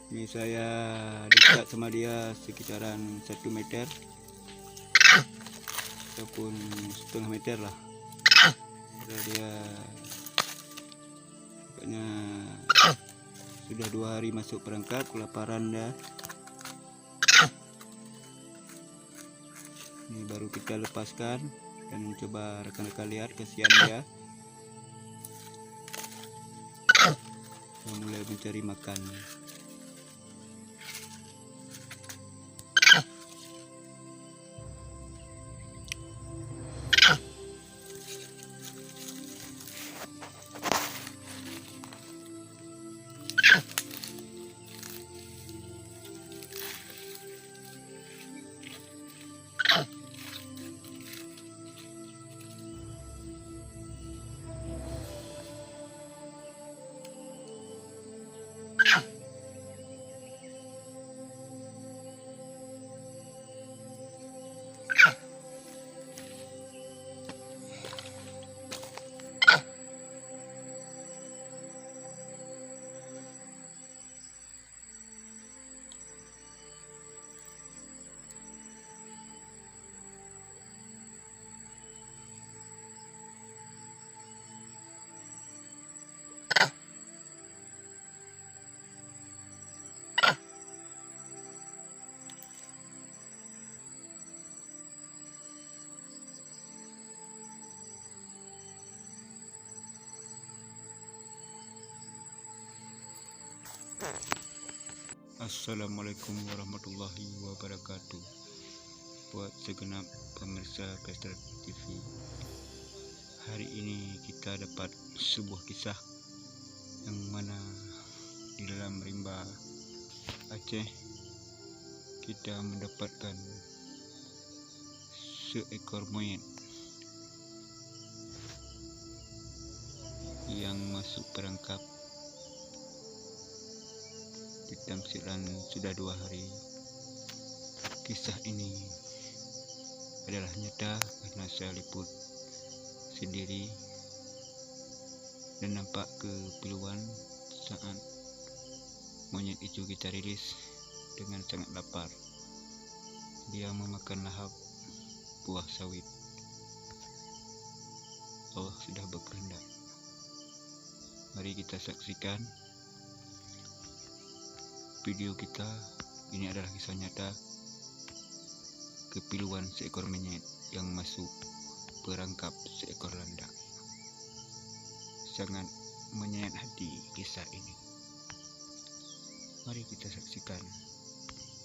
Ini saya dekat sama dia sekitaran 1 meter ataupun setengah meter lah. Kalau dia agaknya sudah 2 hari masuk perangkap, kelaparan dah. Ini baru kita lepaskan dan mencoba rekan-rekan lihat, kasihan dia. Dia mulai mencari makan. Assalamualaikum warahmatullahi wabarakatuh. Buat segenap pemirsa Pesta TV, hari ini kita dapat sebuah kisah yang mana di dalam rimba Aceh kita mendapatkan seekor monyet yang masuk perangkap. Ditamsilan sudah 2 hari. Kisah ini adalah nyata karena saya liput sendiri dan nampak kepiluan saat monyet itu kita rilis dengan sangat lapar. Dia memakan lahap buah sawit. Allah sudah berkehendak. Mari kita saksikan video kita. Ini adalah kisah nyata kepiluan seekor monyet yang masuk perangkap seekor landak. Sangat menyayat hati kisah ini. Mari kita saksikan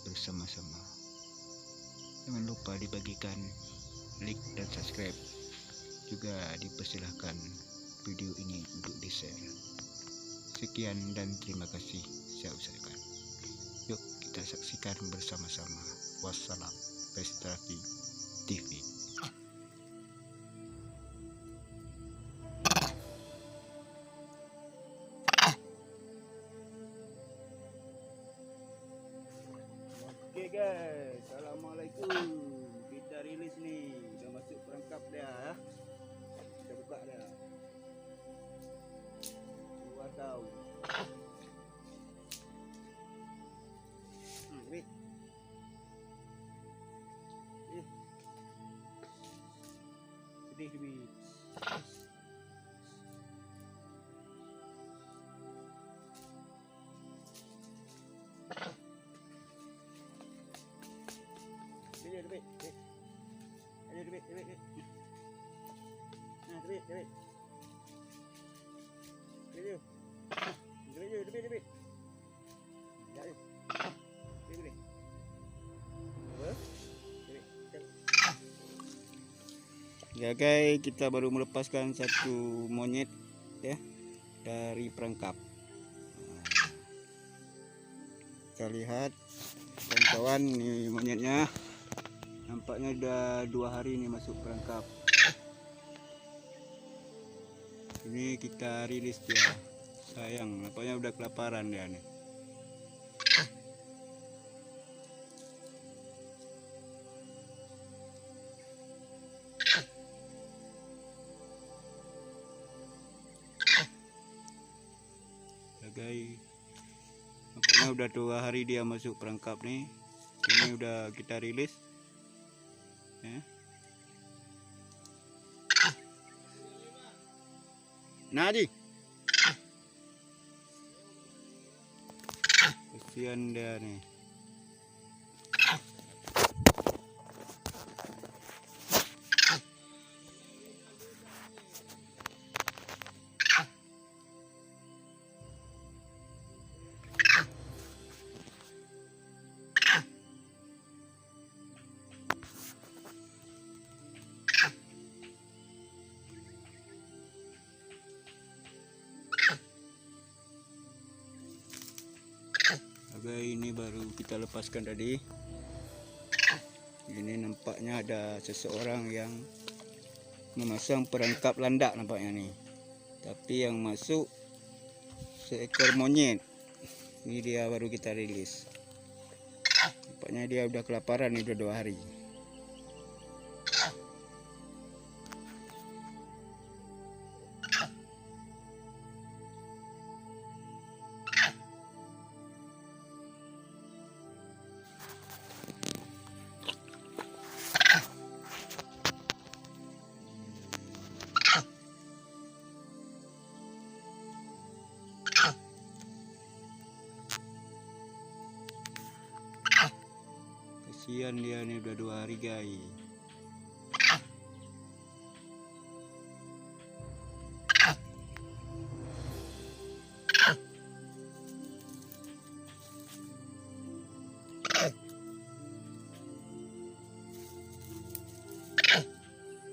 bersama-sama. Jangan lupa dibagikan like dan subscribe. Juga dipersilahkan video ini untuk di-share. Sekian dan terima kasih saya ucapkan. Yuk kita saksikan bersama-sama. Wassalam. Pesta TV. Oke guys, assalamualaikum. Kita rilis nih, udah masuk perangkap dia ya. Kita buka dia. Keluar daun. Wait. Sedih duit. Duit. Ada duit. Nah, duit. Duit. Ya guys, kita baru melepaskan satu monyet ya dari perangkap. Kita lihat kawan-kawan, nih monyetnya nampaknya udah 2 hari nih masuk perangkap. Ini kita rilis dia. Sayang, nampaknya udah kelaparan dia nih. Guys, Nampaknya udah 2 hari dia masuk perangkap nih. Ini udah kita rilis ya. Nadi, kasihan dia nih. Oke, ini baru kita lepaskan tadi. Ini nampaknya ada seseorang yang memasang perangkap landak nampaknya nih. Tapi yang masuk seekor monyet. Ini dia baru kita rilis. Nampaknya dia udah kelaparan nih, udah 2 hari. Kasihan dia nih, udah 2 hari guys.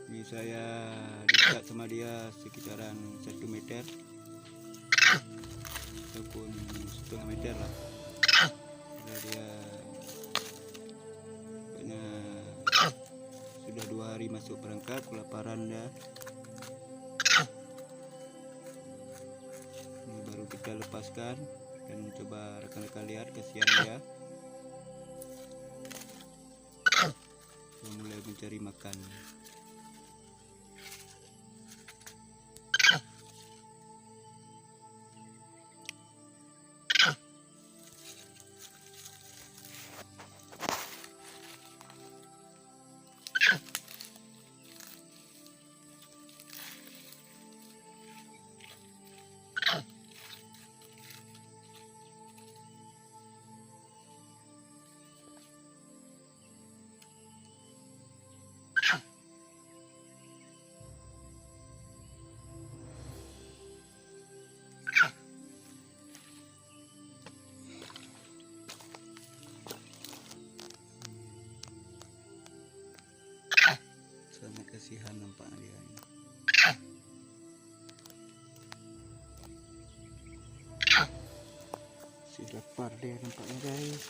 Ini saya dekat sama dia sekitaran 1 meter ataupun setengah meter lah. Karena dia sudah 2 hari masuk perangkap, kelaparan dia. Ini baru kita lepaskan dan coba rekan-rekan lihat, kasihan dia. Dia mulai mencari makan. Sangat kasihan nampaknya dia ini. Si lapar dia nampaknya guys.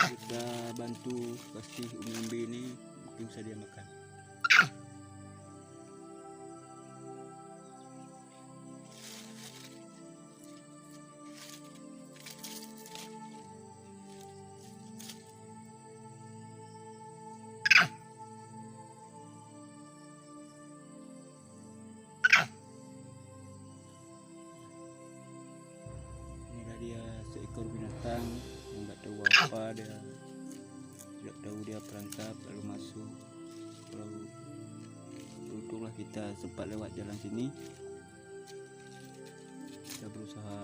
Kita bantu kasih umbi ini, mungkin bisa dia makan. Inilah dia seekor binatang yang nggak tahu apa, dia tidak tahu dia perangkap lalu masuk. Kalau beruntunglah kita sempat lewat jalan sini, kita berusaha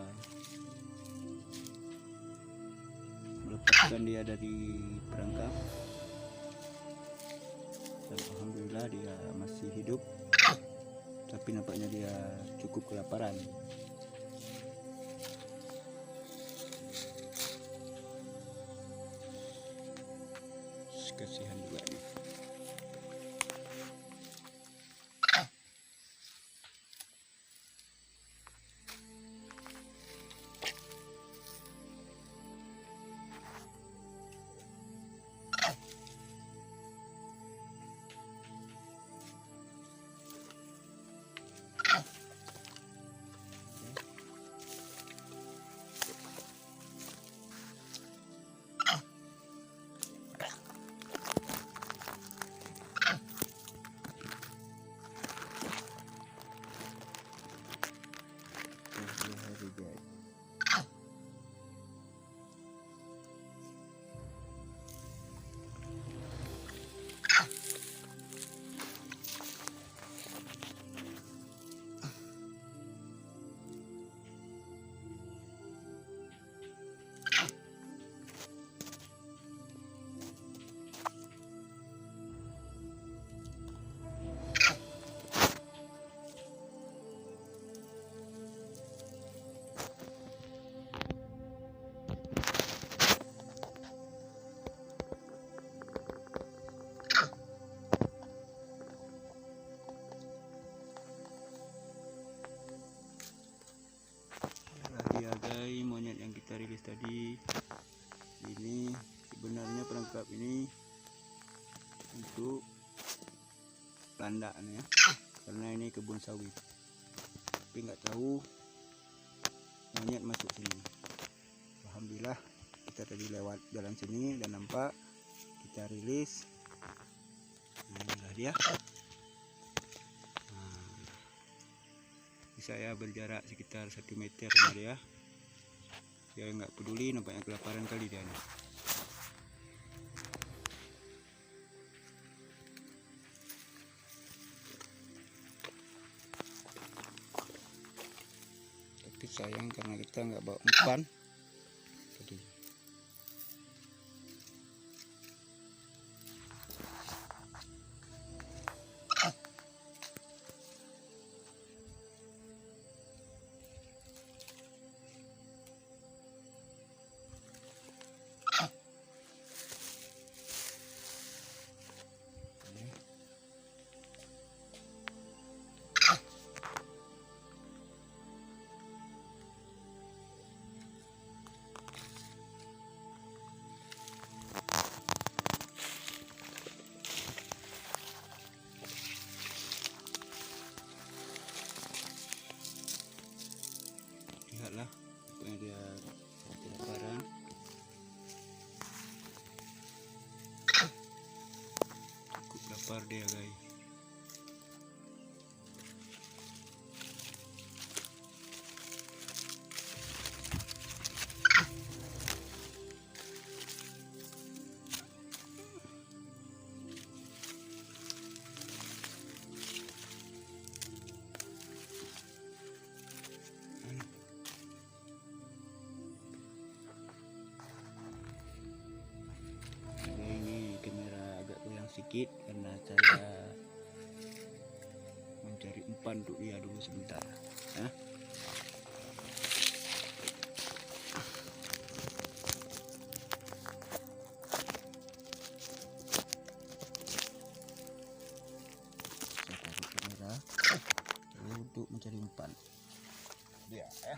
melepaskan dia dari perangkap dan alhamdulillah dia masih hidup, tapi nampaknya dia cukup kelaparan. Kasihan juga nih. landak nih ya, karena ini kebun sawit. Tapi nggak tahu monyet masuk sini. Alhamdulillah kita tadi lewat jalan sini dan nampak, kita rilis. Nah, inilah dia. Saya berjarak sekitar 1 meter sama dia. Dia nggak peduli, nampaknya kelaparan kali dia nih. Tapi sayang karena kita nggak bawa umpan tadi. Lihatlah, pokoknya dia kelaparan. Cukup lapar dia guys. Sedikit karena saya mencari umpan untuk dia dulu sebentar. Nah, saya taruh kamera untuk mencari umpan dia ya.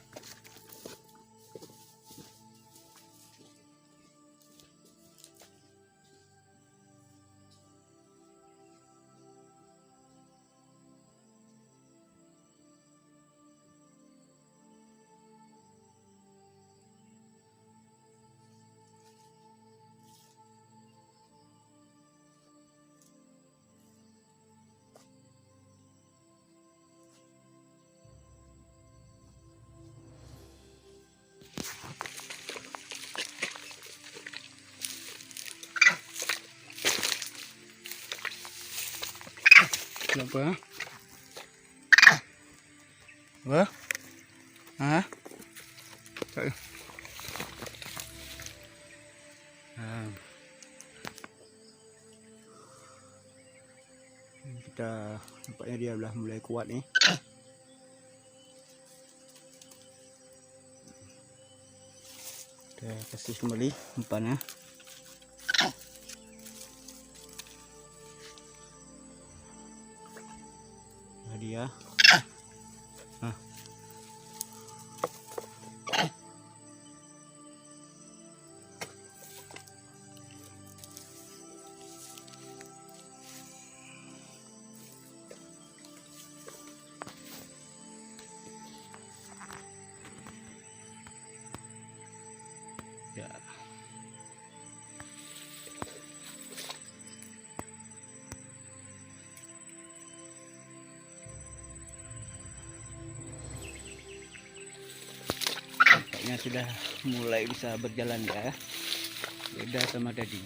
Kenapa? Apa? Hah? Kita nampaknya dia sudah mulai kuat nih. Kita kasih kembali umpannya. Nah, dia. Nah. Ya. Nampaknya sudah mulai bisa berjalan ya. Beda sama tadi.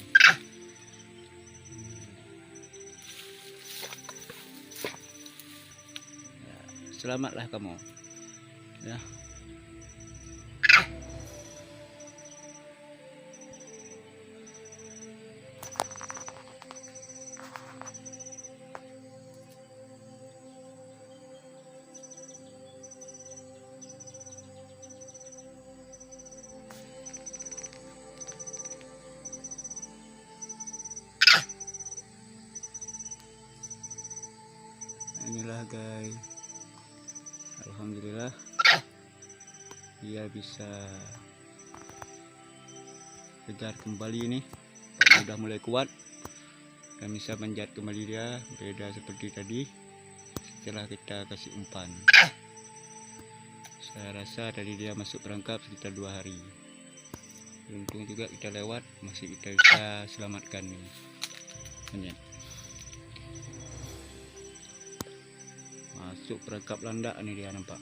Ya, selamatlah kamu. Ya. Inilah guys, alhamdulillah dia bisa kejar kembali ini, sudah mulai kuat. Dan bisa manjat kembali dia, beda seperti tadi setelah kita kasih umpan. Saya rasa tadi dia masuk perangkap sekitar 2 hari. Beruntung juga kita lewat, masih kita bisa selamatkan nih monyet. Masuk perangkap landak nih dia, nampak.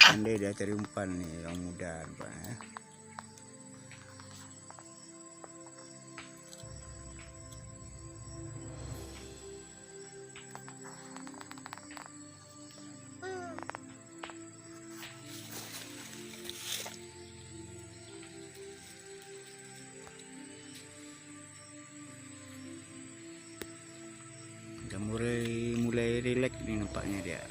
Pandai dia cari umpan nih, orang muda nampak ya. Udah mulai rileks nih nampaknya dia.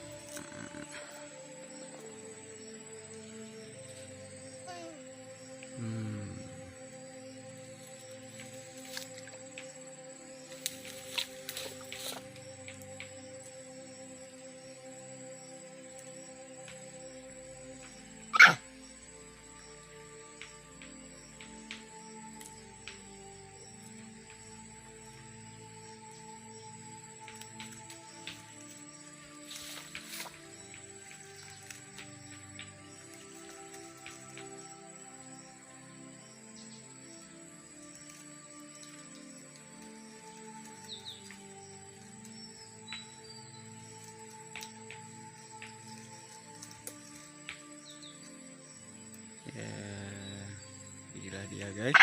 Inilah dia guys,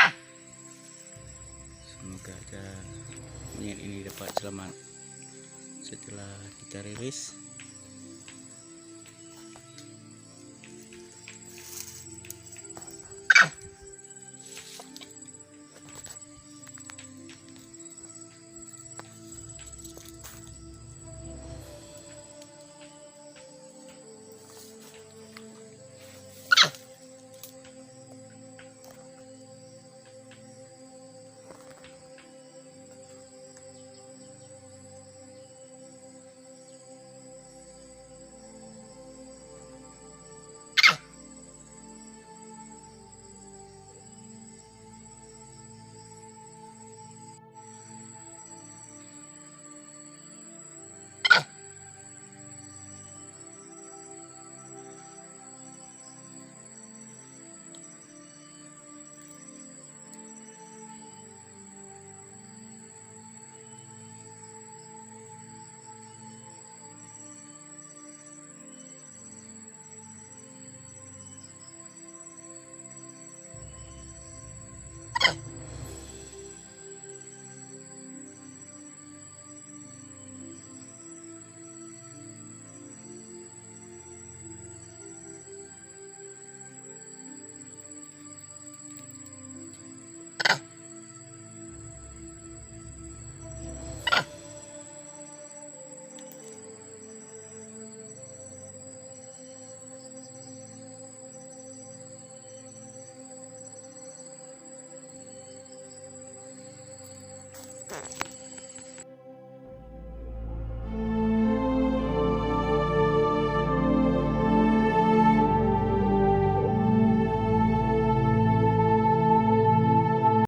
semoga aja monyet ini dapat selamat setelah kita rilis.